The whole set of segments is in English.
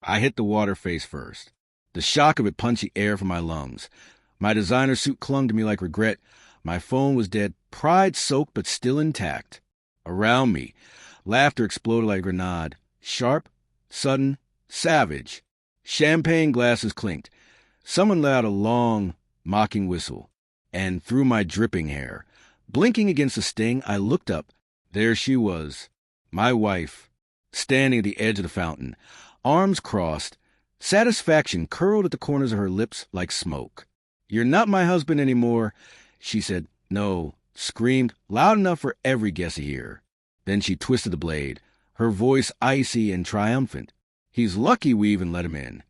I hit the water face first. The shock of it punched the air from my lungs. My designer suit clung to me like regret. My phone was dead, pride-soaked but still intact. Around me, laughter exploded like a grenade. Sharp, sudden, savage. Champagne glasses clinked. Someone let out a long, mocking whistle. And through my dripping hair, blinking against the sting, I looked up. There she was, my wife, standing at the edge of the fountain, arms crossed, satisfaction curled at the corners of her lips like smoke. "You're not my husband anymore," she said. No, screamed, loud enough for every guest to hear. Then she twisted the blade, her voice icy and triumphant. "He's lucky we even let him in."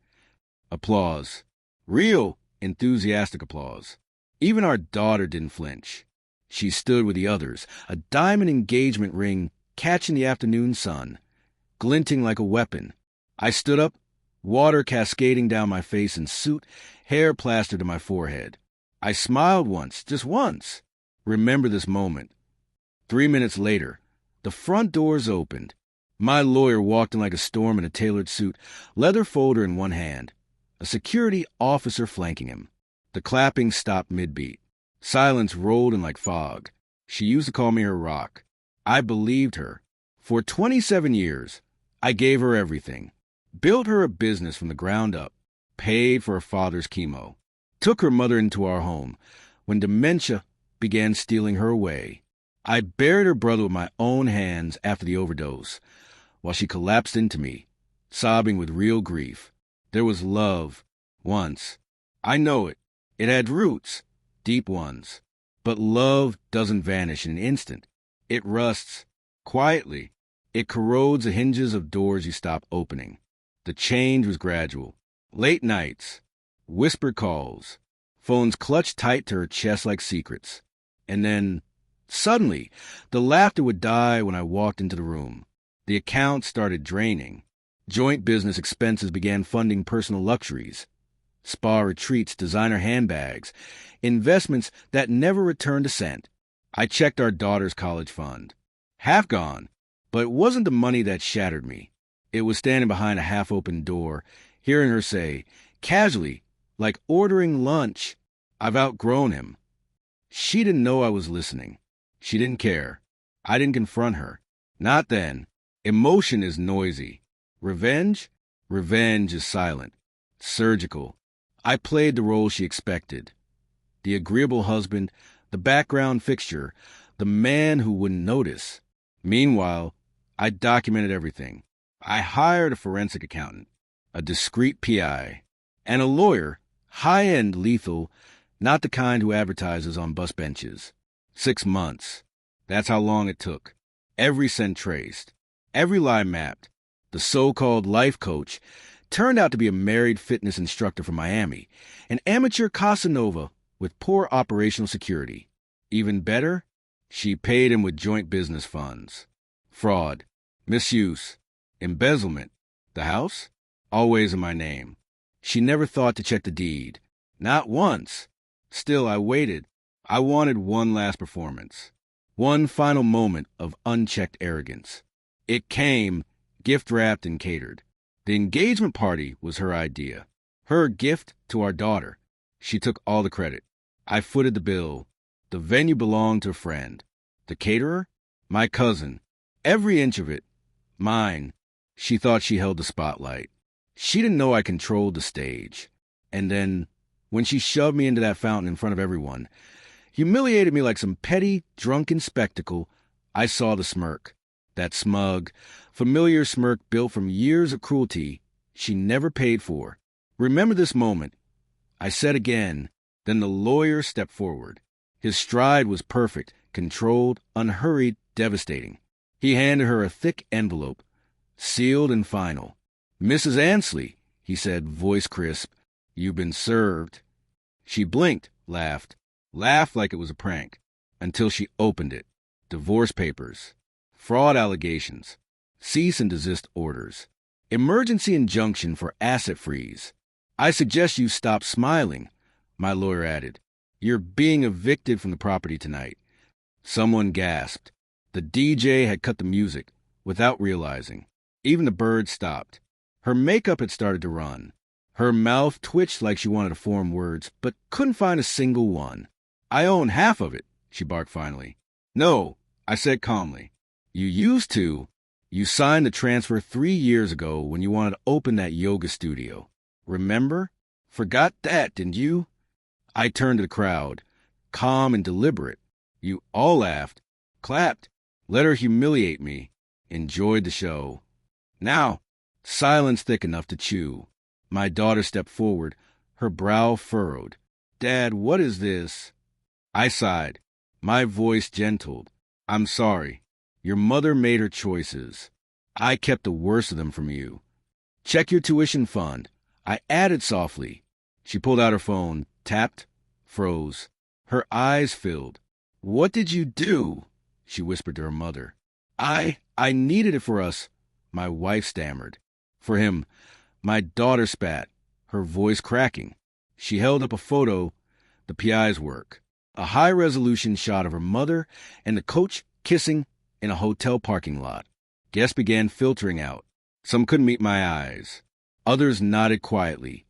Applause. Real, enthusiastic applause. Even our daughter didn't flinch. She stood with the others, a diamond engagement ring catching the afternoon sun, glinting like a weapon. I stood up, water cascading down my face and suit, hair plastered to my forehead. I smiled once, just once. Remember this moment. 3 minutes later, the front doors opened. My lawyer walked in like a storm in a tailored suit, leather folder in one hand, a security officer flanking him. The clapping stopped mid-beat. Silence rolled in like fog. She used to call me her rock. I believed her. For 27 years, I gave her everything. Built her a business from the ground up. Paid for her father's chemo. Took her mother into our home. When dementia began stealing her away, I buried her brother with my own hands after the overdose, while she collapsed into me, sobbing with real grief. There was love, once. I know it. It had roots, deep ones. But love doesn't vanish in an instant. It rusts, quietly. It corrodes the hinges of doors you stop opening. The change was gradual. Late nights, whispered calls, phones clutched tight to her chest like secrets. And then, suddenly, the laughter would die when I walked into the room. The account started draining. Joint business expenses began funding personal luxuries. Spa retreats, designer handbags, investments that never returned a cent. I checked our daughter's college fund. Half gone, but it wasn't the money that shattered me. It was standing behind a half-open door, hearing her say, casually, like ordering lunch, "I've outgrown him." She didn't know I was listening. She didn't care. I didn't confront her. Not then. Emotion is noisy. Revenge? Revenge is silent, surgical. I played the role she expected. The agreeable husband, the background fixture, the man who wouldn't notice. Meanwhile, I documented everything. I hired a forensic accountant, a discreet PI, and a lawyer, high-end lethal, not the kind who advertises on bus benches. 6 months. That's how long it took. Every cent traced. Every lie mapped. The so-called life coach turned out to be a married fitness instructor from Miami, an amateur Casanova with poor operational security. Even better, she paid him with joint business funds. Fraud, misuse, embezzlement. The house? Always in my name. She never thought to check the deed. Not once. Still, I waited. I wanted one last performance. One final moment of unchecked arrogance. It came, gift-wrapped and catered. The engagement party was her idea. Her gift to our daughter. She took all the credit. I footed the bill. The venue belonged to a friend. The caterer? My cousin. Every inch of it. Mine. She thought she held the spotlight. She didn't know I controlled the stage. And then, when she shoved me into that fountain in front of everyone, humiliated me like some petty, drunken spectacle, I saw the smirk. That smug, familiar smirk built from years of cruelty she never paid for. Remember this moment. I said again. Then the lawyer stepped forward. His stride was perfect, controlled, unhurried, devastating. He handed her a thick envelope, sealed and final. "Mrs. Ansley," he said, voice crisp, "you've been served." She blinked, laughed like it was a prank, until she opened it. Divorce papers. Fraud allegations, cease and desist orders, emergency injunction for asset freeze. "I suggest you stop smiling," my lawyer added. "You're being evicted from the property tonight." Someone gasped. The DJ had cut the music, without realizing. Even the birds stopped. Her makeup had started to run. Her mouth twitched like she wanted to form words, but couldn't find a single one. I own half of it, she barked finally. No, I said calmly. You used to. You signed the transfer 3 years ago when you wanted to open that yoga studio. Remember? Forgot that, didn't you? I turned to the crowd, calm and deliberate. You all laughed, clapped, let her humiliate me, enjoyed the show. Now, silence thick enough to chew. My daughter stepped forward, her brow furrowed. Dad, what is this? I sighed, my voice gentled. I'm sorry. Your mother made her choices. I kept the worst of them from you. Check your tuition fund. I added softly. She pulled out her phone, tapped, froze. Her eyes filled. What did you do? She whispered to her mother. I needed it for us, my wife stammered. For him, my daughter spat, her voice cracking. She held up a photo, the PI's work. A high-resolution shot of her mother and the coach kissing in a hotel parking lot. Guests began filtering out. Some couldn't meet my eyes. Others nodded quietly,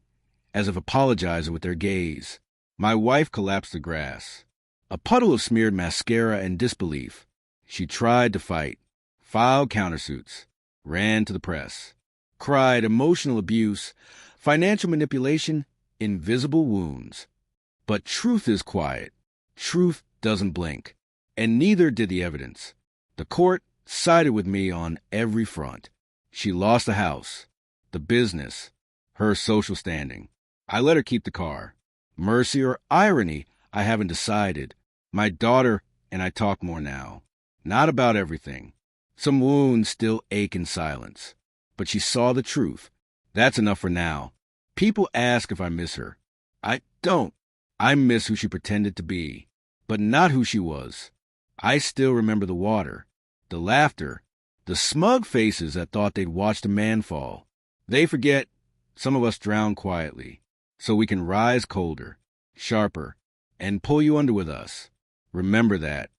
as if apologizing with their gaze. My wife collapsed the grass. A puddle of smeared mascara and disbelief. She tried to fight, filed countersuits, ran to the press, cried emotional abuse, financial manipulation, invisible wounds. But truth is quiet. Truth doesn't blink. And neither did the evidence. The court sided with me on every front. She lost the house, the business, her social standing. I let her keep the car. Mercy or irony, I haven't decided. My daughter and I talk more now. Not about everything. Some wounds still ache in silence. But she saw the truth. That's enough for now. People ask if I miss her. I don't. I miss who she pretended to be, but not who she was. I still remember the water, the laughter, the smug faces that thought they'd watched a man fall. They forget some of us drown quietly, so we can rise colder, sharper, and pull you under with us. Remember that.